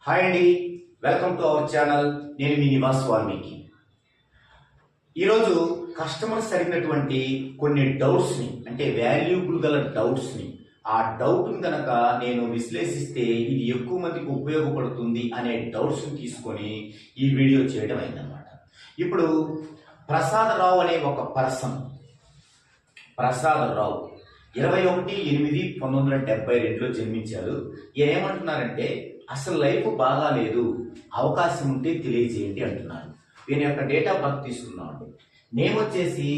Hi అండి, welcome to our channel. నేను మీ నివాస్ వాల్మీకి. ఈరోజు కస్టమర్స్ అడిగినటువంటి కొన్ని డౌట్స్ని, అంటే వాల్యూబుల్ గల డౌట్స్ని, ఆ డౌట్ని కనుక నేను విశ్లేషిస్తే ఇది ఎక్కువ మందికి ఉపయోగపడుతుంది అనే డౌట్స్ని తీసుకొని ఈ వీడియో చేయడం అయిందనమాట. ఇప్పుడు ప్రసాదరావు అనే ఒక పర్సన్, ప్రసాదరావు 21/8/1972లో జన్మించారు. ఈయన ఏమంటున్నారంటే, అసలు లైఫ్ బాగాలేదు, అవకాశం ఉంటే తెలియజేయండి అంటున్నారు. ఈయన యొక్క డేట్ ఆఫ్ బర్త్ తీసుకున్నామండి. నేమ్ వచ్చేసి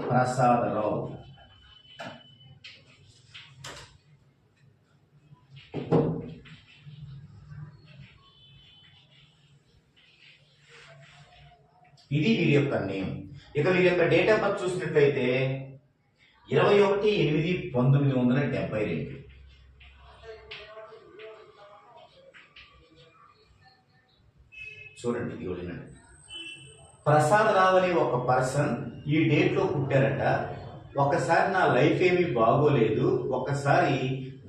ప్రసాదరావు. ఇది వీరి యొక్క నేమ్. ఇక వీరి యొక్క డేట్ ఆఫ్ బర్త్ చూసినట్లయితే 21/8/1972. చూడండి, వినండి. ప్రసాదరావు అనే ఒక పర్సన్ ఈ డేట్ లో పుట్టారట. ఒకసారి నా లైఫ్ ఏమీ బాగోలేదు, ఒకసారి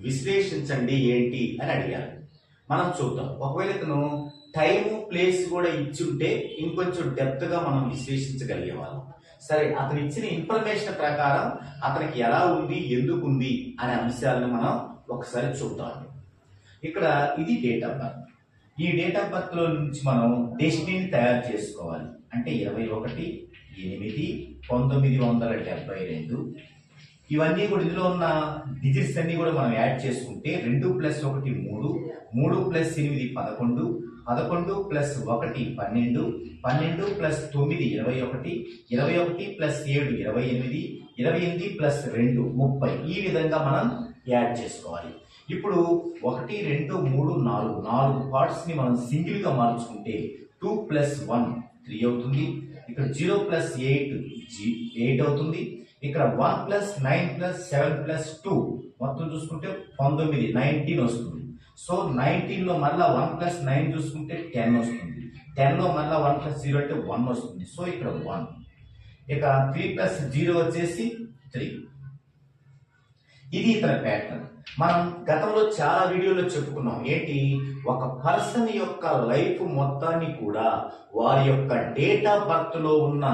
విశ్లేషించండి ఏంటి అని అడిగారు. మనం చూద్దాం. ఒకవేళ ఇతను టైము ప్లేస్ కూడా ఇచ్చుంటే ఇంకొంచెం డెప్త్ గా మనం విశ్లేషించగలిగే వాళ్ళం. సరే, అతను ఇచ్చిన ఇన్ఫర్మేషన్ ప్రకారం అతనికి ఎలా ఉంది, ఎందుకు ఉంది అనే అంశాలను మనం ఒకసారి చూద్దాం. ఇక్కడ ఇది డేట్ ఆఫ్ బర్త్. ఈ డేట్ ఆఫ్ బర్త్ లో నుంచి మనం డెస్టినీని తయారు చేసుకోవాలి. అంటే 21/8/1972. ఇవన్నీ కూడా ఇందులో ఉన్న డిజిట్స్ అన్ని కూడా మనం యాడ్ చేసుకుంటే 2 + 1 3, 3 + 8 11, 11 + 1 12, 12 + 9 21, 21 + 7 28, 28 + 2 30. ఈ విధంగా మనం యాడ్ చేసుకోవాలి. ఇప్పుడు 1 2 3 4 పార్ట్స్ ని మనం సింగిల్ గా మార్చుకుంటే 2 + 1 3 అవుతుంది. ఇక్కడ 0 + 8 8 అవుతుంది. ఇక్కడ 1 + 9 + 7 + 2 మొత్తం చూసుకుంటే 19 19 వస్తుంది. సో 19 లో మళ్ళా 1 + 9 చూసుకుంటే 10 వస్తుంది. 10 లో మళ్ళా 1 + 0 అంటే 1 వస్తుంది. సో ఇక్కడ 1. ఇక 3 + 0 వచ్చేసి 3. ఇది ఇతర ప్యాటర్న్. మనం గతంలో చాలా వీడియోలో చెప్పుకున్నాం. ఏంటి, ఒక పర్సన్ యొక్క లైఫ్ మొత్తాన్ని కూడా వారి యొక్క డేట్ ఆఫ్ బర్త్ లో ఉన్న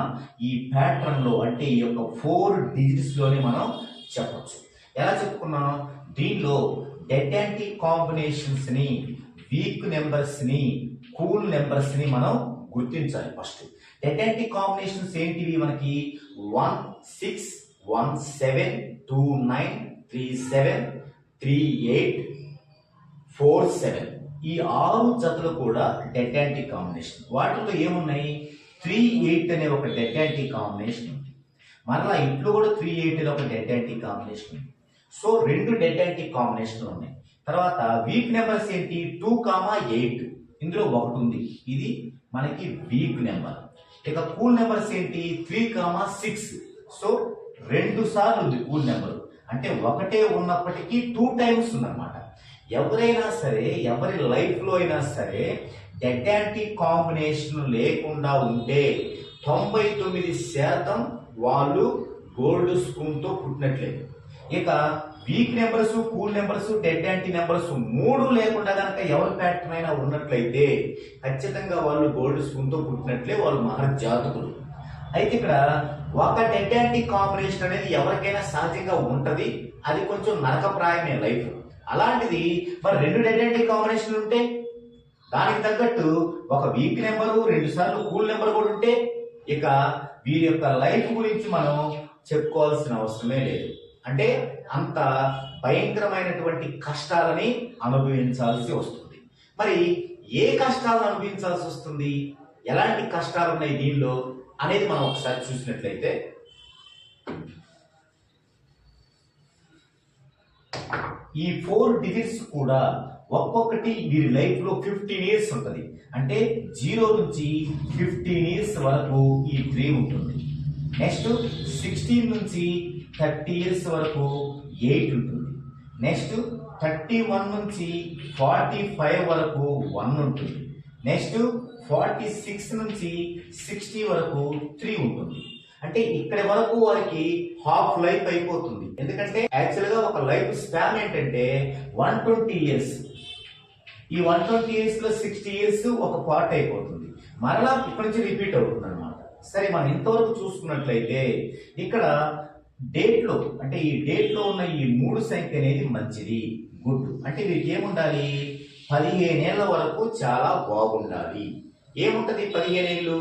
ఈ ప్యాటర్న్ లో, అంటే ఈ యొక్క 4 డిజిట్స్ లోనే మనం చెప్పొచ్చు. ఎలా చెప్పుకున్నాం, దీనిలో డెడ్ యాంటీ కాంబినేషన్స్ ని, వీక్ నెంబర్స్ ని, కూల్ నెంబర్స్ ని మనం గుర్తించాలి. ఫస్ట్ డెడ్ యాంటీ కాంబినేషన్స్ ఏంటివి మనకి 1 6 1 7 2 9 3 7 3 8 4 7. ఈ 6 జతలు కూడా డెడ్ యాంటీ కాంబినేషన్. వాటిలో ఏమున్నాయి, 3 8 అనే ఒక డెడ్ యాంటీ కాంబినేషన్ ఉంది. మరలా ఇంట్లో కూడా 3 8 అనే ఒక డెడ్ యాంటీ కాంబినేషన్ ఉంది. సో 2 డెడ్ యాంటీ కాంబినేషన్ ఉన్నాయి. తర్వాత వీక్ నెంబర్స్ ఏంటి, 2, 8. ఇందులో ఒకటి ఉంది, ఇది మనకి వీక్ నెంబర్. ఇక కూల్ నెంబర్స్ ఏంటి, 3, 6. సో 2 సార్లు ఉంది కూల్ నెంబర్. అంటే ఒకటే ఉన్నప్పటికీ 2 టైమ్స్ ఉందన్నమాట. ఎవరైనా సరే, ఎవరి లైఫ్ లో అయినా సరే డెడ్ యాంటీ కాంబినేషన్ లేకుండా ఉంటే 99% వాళ్ళు గోల్డ్ స్పూన్ తో పుట్టినట్లే. ఇక week numbers, cool numbers, dead anti numbers 3 లేకుండా కనుక ఎవరి ప్యాటర్న్ అయినా ఉన్నట్లయితే ఖచ్చితంగా వాళ్ళు గోల్డ్ స్పూన్ తో పుట్టినట్లే, వాళ్ళు మహర్జాతకులు. అయితే ఇక్కడ ఒక డెడ్ యాంటీ కాంబినేషన్ అనేది ఎవరికైనా సహజంగా ఉంటది. అది కొంచెం నరకప్రాయమే లైఫ్. అలాంటిది మరి 2 డెడ్ యాంటీ కాంబినేషన్ ఉంటే, దానికి తగ్గట్టు ఒక వీక్ నెంబరు, 2 సార్లు కూల్ నెంబర్ కూడా ఉంటే, ఇక వీరి యొక్క లైఫ్ గురించి మనం చెప్పుకోవాల్సిన అవసరమే లేదు. అంటే అంత భయంకరమైనటువంటి కష్టాలని అనుభవించాల్సి వస్తుంది. మరి ఏ కష్టాలను అనుభవించాల్సి వస్తుంది, ఎలాంటి కష్టాలు ఉన్నాయి దీనిలో అనేది మనం ఒకసారి చూసినట్లయితే, ఈ 4 డిజిట్స్ కూడా ఒక్కొక్కటి వీరి లైఫ్ లో 15 ఇయర్స్ ఉంటుంది. అంటే 0 నుంచి 15 ఇయర్స్ వరకు ఈ 3 ఉంటుంది. నెక్స్ట్ 16 నుంచి 30 ఇయర్స్ వరకు 8 ఉంటుంది. నెక్స్ట్ 31 నుంచి 45 వరకు 1 ఉంటుంది. నెక్స్ట్ 46 నుంచి 60 వరకు 3 ఉంటుంది. అంటే ఇక్కడి వరకు వారికి హాఫ్ లైఫ్ అయిపోతుంది. ఎందుకంటే యాక్చువల్ గా ఒక లైఫ్ స్పాన్ ఏంటంటే 120 ఇయర్స్. ఈ 120 ఇయర్స్ లో 60 ఇయర్స్ ఒక పార్ట్ అయిపోతుంది, మరలా ఇక్కడి నుంచి రిపీట్ అవుతుంది అనమాట. సరే, మనం ఇంతవరకు చూసుకున్నట్లయితే ఇక్కడ డేట్ లో అంటే ఈ డేట్ లో ఉన్న ఈ 3 సంఖ్య అనేది మంచిది, గుడ్. అంటే వీరికి ఏముండాలి, 15 ఏళ్ల వరకు చాలా బాగుండాలి. ఏముంటది 15 ఏళ్ళు?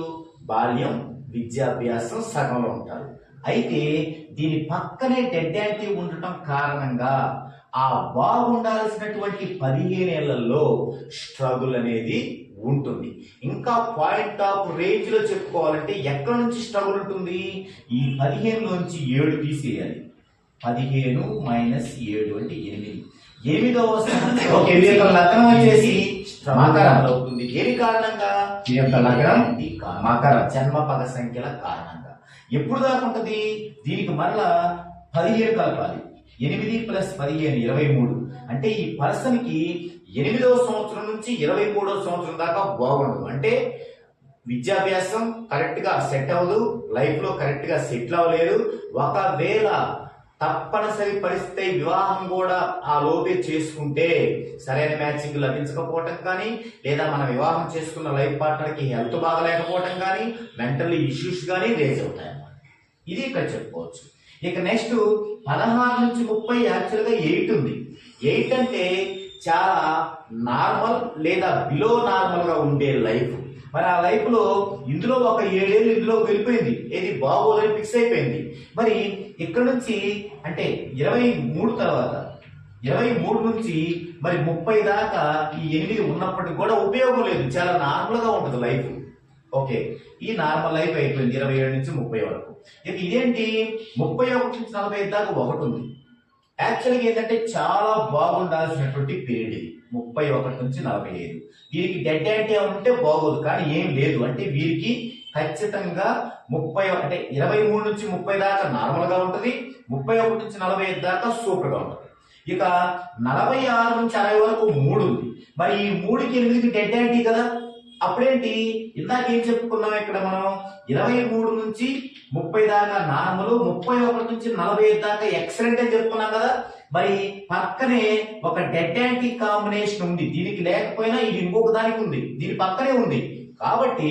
బాల్యం, విద్యాభ్యాసం సగంలో ఉంటారు. అయితే దీని పక్కనే డెడ్ యాంటీ ఉండటం కారణంగా ఆ బాగుండాల్సినటువంటి 15 ఏళ్లలో స్ట్రగుల్ అనేది ఉంటుంది. ఇంకా పాయింట్ ఆఫ్ రేంజ్ లో చెప్పుకోవాలంటే ఎక్కడి నుంచి స్ట్రగుల్ ఉంటుంది? ఈ 15 లోంచి 7 తీసేయాలి. 15 మైనస్ 7 అంటే 8. 8వ సంవత్సరం లగ్నం వచ్చేసి మకరంలో అవుతుంది. దేని కారణంగా? ఈ యొక్క లగ్నం మకర జన్మ పద సంఖ్యల కారణంగా. ఎప్పుడు దాకా ఉంటది? దీనికి మరలా 17 కలపాలి. 8 ప్లస్ 15 23. అంటే ఈ పర్సన్ కి 8వ సంవత్సరం నుంచి 23వ సంవత్సరం దాకా బాగుండదు. అంటే విద్యాభ్యాసం కరెక్ట్ గా సెట్ అవ్వదు, లైఫ్ లో కరెక్ట్ గా సెటిల్ అవ్వలేదు. ఒకవేళ తప్పనిసరి పరిస్థితి వివాహం కూడా ఆ లోపే చేసుకుంటే సరైన మ్యాచింగ్ లభించకపోవటం కానీ, లేదా మన వివాహం చేసుకున్న లైఫ్ పార్ట్నర్ కి హెల్త్ బాగలేకపోవటం కానీ, మెంటల్ ఇష్యూస్ కానీ రేజ్ అవుతాయి అన్నమాట. ఇది ఇక్కడ చెప్పుకోవచ్చు. ఇక నెక్స్ట్ 16 నుంచి 30 యాక్చువల్ గా 8 ఉంది. 8 అంటే చాలా నార్మల్ లేదా బిలో నార్మల్ గా ఉండే లైఫ్. మరి ఆ లైఫ్ లో ఇందులో ఒక 7 ఏళ్ళు ఇందులో వెళ్ళిపోయింది, ఏది బాగోదని ఫిక్స్ అయిపోయింది. మరి ఇక్కడ నుంచి అంటే 23 తర్వాత 23 నుంచి మరి 30 దాకా ఈ 8 ఉన్నప్పటికీ కూడా ఉపయోగం లేదు, చాలా నార్మల్ గా ఉంటుంది లైఫ్. ఓకే, ఈ నార్మల్ లైఫ్ అయిపోయింది 27 నుంచి 30 వరకు. ఇక ఇదేంటి 31 నుంచి 45 దాకా ఒకటి ఉంది. యాక్చువల్గా ఏంటంటే చాలా బాగుండాల్సినటువంటి పీరియడ్ ఇది 31 నుంచి 45. వీరికి డెడ్ యాంటీ ఉంటే బాగోదు, కానీ ఏం లేదు. అంటే వీరికి ఖచ్చితంగా 30 అంటే 23 నుంచి 30 దాకా నార్మల్ గా ఉంటుంది, 31 నుంచి 45 దాకా సూపర్ గా ఉంటుంది. ఇక 46 నుంచి 60 వరకు 3 ఉంది. మరి ఈ 3కి 8కి డెడ్ యాంటీ కదా. అప్పుడేంటి, ఇందాక ఏం చెప్పుకున్నాం ఇక్కడ మనం 23 నుంచి 30 దాకా నార్మల్, 31 నుంచి 45 దాకా ఎక్సలెంట్ అని చెప్పుకున్నాం కదా. మరి పక్కనే ఒక డెడ్ యాంటీ కాంబినేషన్ ఉంది, దీనికి లేకపోయినా ఇది ఇంకొక దానికి ఉంది, దీని పక్కనే ఉంది. కాబట్టి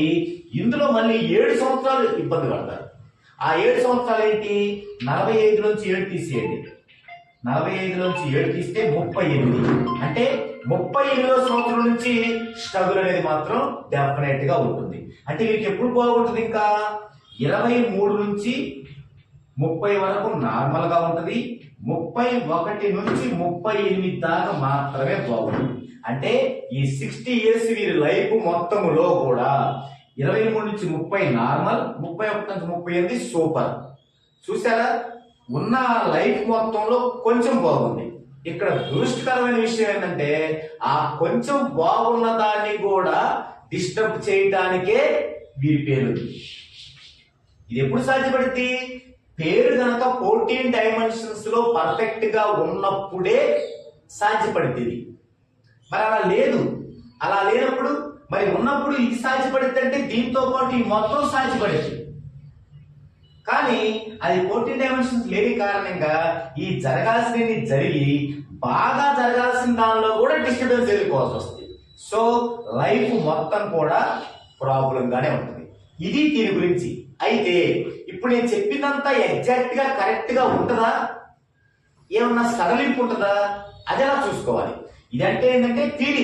ఇందులో మళ్ళీ 7 సంవత్సరాలు ఇబ్బంది పడతారు. ఆ 7 సంవత్సరాలు ఏంటి, 45 నుంచి 7 తీసేయండి. 45 నుంచి 7 తీస్తే 38. అంటే 38వ సంవత్సరం నుంచి స్ట్రగుల్ అనేది మాత్రం డెఫినెట్ గా ఉంటుంది. అంటే వీరికి ఎప్పుడు బాగుంటుంది? ఇంకా 23 నుంచి 30 వరకు నార్మల్ గా ఉంటుంది, 31 నుంచి 38 దాకా మాత్రమే బాగుంటుంది. అంటే ఈ 60 ఇయర్స్ వీరి లైఫ్ మొత్తములో కూడా 23 నుంచి 30 నార్మల్, 31 నుంచి 38 సూపర్. చూసారా, ఉన్న లైఫ్ మొత్తంలో కొంచెం బాగుంది. ఇక్కడ దురదృష్టకరమైన విషయం ఏంటంటే ఆ కొంచెం బాగున్న దాన్ని కూడా డిస్టర్బ్ చేయడానికే వీరి పేరు. ఇది ఎప్పుడు సాధ్యపడుతుంది? పేరు గనక 14 డైమెన్షన్స్ లో పర్ఫెక్ట్ గా ఉన్నప్పుడే సాధ్యపడుతుంది. మరి అలా లేదు. అలా లేనప్పుడు మరి ఉన్నప్పుడు ఇది సాధ్యపడుతుంది అంటే దీంతో పాటు ఈ మొత్తం సాధ్యపడుతుంది. కానీ అది 14 డైమెన్షన్స్ లేని కారణంగా ఈ జరగాల్సినవి జరిగి బాగా జరగాల్సిన దానిలో కూడా డిస్టర్బెన్స్ ఎదుర్కోవాల్సి వస్తుంది. సో లైఫ్ మొత్తం కూడా ప్రాబ్లం గానే ఉంటుంది. ఇది దీని గురించి. అయితే ఇప్పుడు నేను చెప్పినంత ఎగ్జాక్ట్ గా కరెక్ట్ గా ఉంటుందా, ఏమన్నా సడలింపు ఉంటుందా, అది ఎలా చూసుకోవాలి. ఇదంటే ఏంటంటే థియరీ,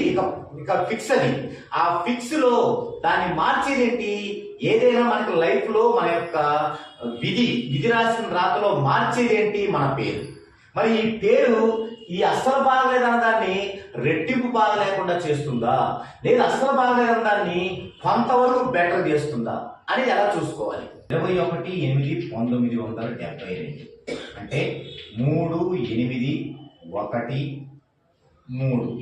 ఇక ఫిక్స్ అది. ఆ ఫిక్స్ లో దాన్ని మార్చేది ఏంటి? ఏదైనా మనకి లైఫ్ లో మన యొక్క విధి రాసిన రాతలో మార్చేది ఏంటి? మన పేరు. మరి ఈ పేరు ఈ అస్సలు బాగలేదన్న దాన్ని రెట్టింపు బాగా లేకుండా చేస్తుందా, లేదా అస్సలు బాగలేదన్న దాన్ని కొంతవరకు బెటర్ చేస్తుందా అనేది ఎలా చూసుకోవాలి. 21/8/1972 అంటే 3, 8, 1, 3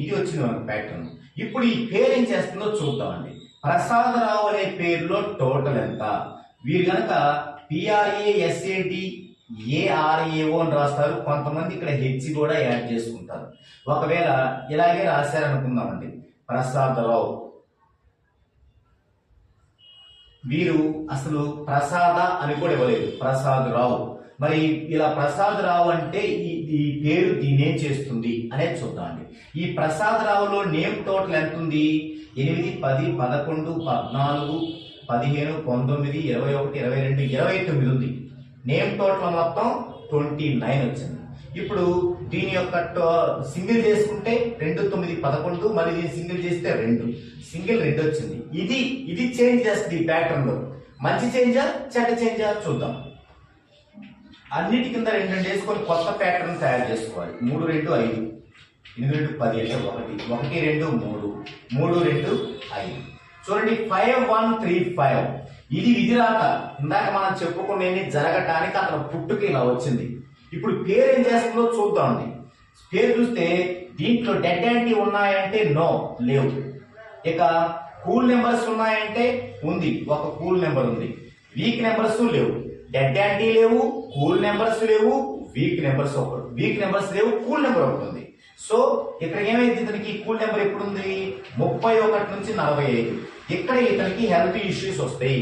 ఇది వచ్చింది మనకు ప్యాటర్న్. ఇప్పుడు ఈ పేరు ఏం చేస్తుందో చూద్దామండి. ప్రసాదరావు అనే పేరులో టోటల్ ఎంత? వీరు కనుక PRASATARAO అని రాస్తారు, కొంతమంది ఇక్కడ హెచ్ కూడా యాడ్ చేసుకుంటారు. ఒకవేళ ఇలాగే రాశారనుకుందామండి, ప్రసాదరావు వీరు అసలు ప్రసాద అని కూడా ఇవ్వలేదు, ప్రసాద్ రావు. మరి ఇలా ప్రసాద్ రావు అంటే ఈ పేరు దీని ఏం చేస్తుంది అనేది చూద్దామండి. ఈ ప్రసాద్ రావులో నేమ్ టోటల్ ఎంత ఉంది? 8, 10, 11, 14, 15, 19, 21, 22, 29 ఉంది. నేమ్ టోటల్ మొత్తం 29 వచ్చింది. ఇప్పుడు దీని యొక్క సింగిల్ చేసుకుంటే 2, 9, 11, మళ్ళీ దీన్ని సింగిల్ చేస్తే 2, సింగిల్ 2 వచ్చింది. ఇది చేంజ్ చేస్తుంది ఈ ప్యాటర్న్ లో. మంచి చేంజా చెడ్డ చేంజా చూద్దాం. అన్నిటి కింద 2 వేసుకొని కొత్త ప్యాటర్న్ తయారు చేసుకోవాలి. 3, 2, 5, 8, 2, 10 అంటే 1, 1, 2, 3, 3, 2, 5. చూడండి 5, 1, 3, 5. ఇది విధిరాక ఇందాక మనం చెప్పుకునేది జరగటానికి అతను పుట్టుకి ఇలా వచ్చింది. ఇప్పుడు పేరు ఏం చేస్తుందో చూద్దామండి. పేరు చూస్తే దీంట్లో డెడ్ యాంటీ ఉన్నాయంటే నో, లేవు. ఇక కూల్ నెంబర్స్ ఉన్నాయంటే ఉంది, ఒక కూల్ నెంబర్ ఉంది. వీక్ నెంబర్స్ లేవు, డెడ్ యాంటీ లేవు, కూల్ నెంబర్స్ లేవు, వీక్ నెంబర్స్ లేవు, కూల్ నెంబర్ ఒకటి ఉంది. సో ఇక్కడ ఏమైంది? ఇతనికి కూల్ నెంబర్ ఎప్పుడు ఉంది? 31 నుంచి 45. ఇక్కడ ఇతనికి హెల్త్ ఇష్యూస్ వస్తాయి.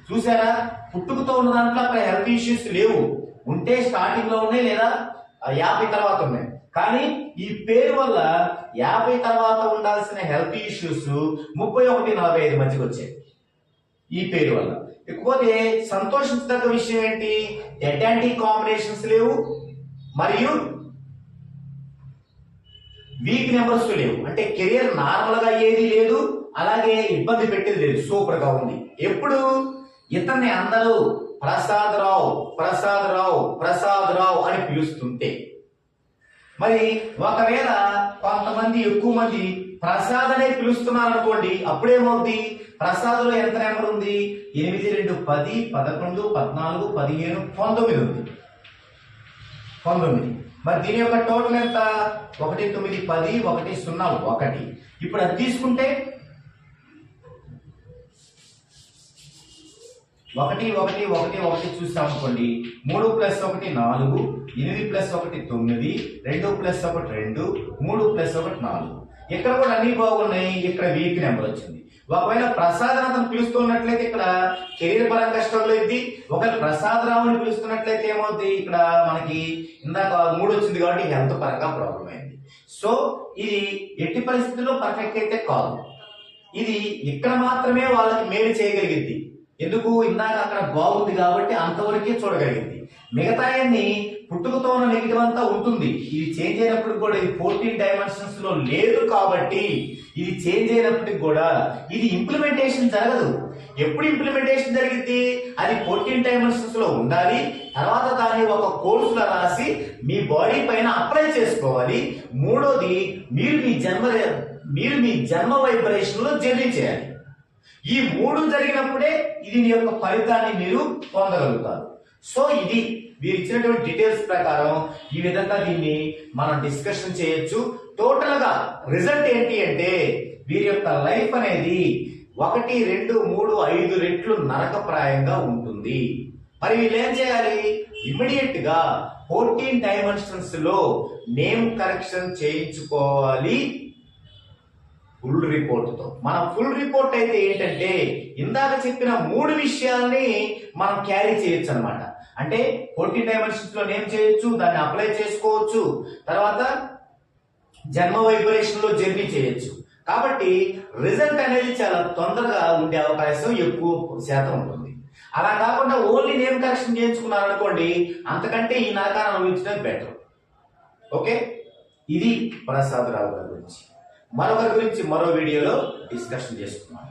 చూసారా, పుట్టుకతో ఉన్న దాంట్లో అక్కడ హెల్త్ ఇష్యూస్ లేవు, ఉంటే స్టార్టింగ్ లో ఉన్నాయి లేదా 50 తర్వాత ఉన్నాయి. కానీ ఈ పేరు వల్ల 50 తర్వాత ఉండాల్సిన హెల్త్ ఇష్యూస్ 31, 45 మధ్యకి వచ్చాయి ఈ పేరు వల్ల. ఇకపోతే సంతోషించదగ్గ విషయం ఏంటి? డెడ్ యాంటీ కాంబినేషన్స్ లేవు, మరియు వీక్ నెంబర్స్ లేవు. అంటే కెరియర్ నార్మల్ గా ఏది లేదు, అలాగే ఇబ్బంది పెట్టేది లేదు, సూపర్ గా ఉంది. ఎప్పుడు ఇతన్ని అందరూ ప్రసాద్ రావు ప్రసాద్ రావు ప్రసాద్ రావు అని పిలుస్తుంటే, మరి ఒకవేళ కొంతమంది ఎక్కువ మంది ప్రసాద్ అనే పిలుస్తున్నారు అనుకోండి, అప్పుడేమవుద్ది? ప్రసాద్ లో ఎంత నెంబర్ ఉంది? 8, 2, 10, 11, 14, 15, 19 ఉంది. 19. మరి దీని యొక్క టోటల్ ఎంత? 1, 9, 10, 1, 0, 1. ఇప్పుడు అది తీసుకుంటే 1, 1, 1, 1 చూసాం అనుకోండి. 3 + 1 4, 8 + 1 9, 2 + 1 2, 3 + 1 4. ఇక్కడ కూడా అన్ని బాగున్నాయి. ఇక్కడ వీక్ నెంబర్ వచ్చింది. ఒకవేళ ప్రసాద్ అతను పిలుస్తున్నట్లయితే ఇక్కడ కెరీర్ పరంగా స్ట్రగుల్ అయింది. ఒకవేళ ప్రసాద్ రావుని పిలుస్తున్నట్లయితే ఏమవుతుంది? ఇక్కడ మనకి ఇందాక 3 వచ్చింది కాబట్టి హెల్త్ పరంగా ప్రాబ్లం అయింది. సో ఇది ఎట్టి పరిస్థితుల్లో పర్ఫెక్ట్ అయితే కాదు. ఇది ఇక్కడ మాత్రమే వాళ్ళకి మేలు చేయగలిగింది. ఎందుకు? ఇందాక అక్కడ బాగుంది కాబట్టి అంతవరకే చూడగలిగింది. మిగతా పుట్టుకతో ఉన్న నెగిటివ్ అంతా ఉంటుంది. ఇది చేంజ్ అయినప్పుడు కూడా ఇది 14 డైమెన్షన్స్ లో లేదు కాబట్టి ఇది చేంజ్ అయినప్పటికి కూడా ఇది ఇంప్లిమెంటేషన్ జరగదు. ఎప్పుడు ఇంప్లిమెంటేషన్ జరిగింది? అది 14 డైమెన్షన్స్ లో ఉండాలి. తర్వాత దాన్ని ఒక కోర్సులో రాసి మీ బాడీ పైన అప్లై చేసుకోవాలి. మూడోది, మీరు మీ జన్మ వైబ్రేషన్ లో జర్నీ చేయాలి. ఈ 3 జరిగినప్పుడే ఇది మీ యొక్క ఫలితాన్ని మీరు పొందగలుగుతారు. సో ఇది వీరు ఇచ్చినటువంటి డీటెయిల్స్ ప్రకారం ఈ విధంగా దీన్ని మనం డిస్కషన్ చేయొచ్చు. టోటల్ గా రిజల్ట్ ఏంటి అంటే వీరి యొక్క లైఫ్ అనేది 1, 2, 3, 5 రెట్లు నరకప్రాయంగా ఉంటుంది. మరి వీళ్ళు ఏం చేయాలి? ఇమ్మీడియట్ గా 14 డైమెన్షన్స్ లో నేమ్ కరెక్షన్ చేయించుకోవాలి. ఫుల్ రిపోర్ట్ తో. మన ఫుల్ రిపోర్ట్ అయితే ఏంటంటే ఇందాక చెప్పిన 3 విషయాల్ని మనం క్యారీ చేయొచ్చు అనమాట. అంటే 14 డైమెన్షన్స్ లో నేమ్ చేయొచ్చు, దాన్ని అప్లై చేసుకోవచ్చు, తర్వాత జన్మ వైబ్రేషన్ లో జర్నీ చేయొచ్చు. కాబట్టి రిజల్ట్ అనేది చాలా తొందరగా ఉండే అవకాశం ఎక్కువ శాతం ఉంటుంది. అలా కాకుండా ఓన్లీ నేమ్ కరెక్షన్ చేయించుకున్నారనుకోండి, అంతకంటే ఈ నరకాన్ని అనుభవించడం బెటర్. ఓకే, ఇది ప్రసాద్ రావు గారి గురించి. మరొకరి గురించి మరో వీడియోలో డిస్కషన్ చేసుకున్నాం.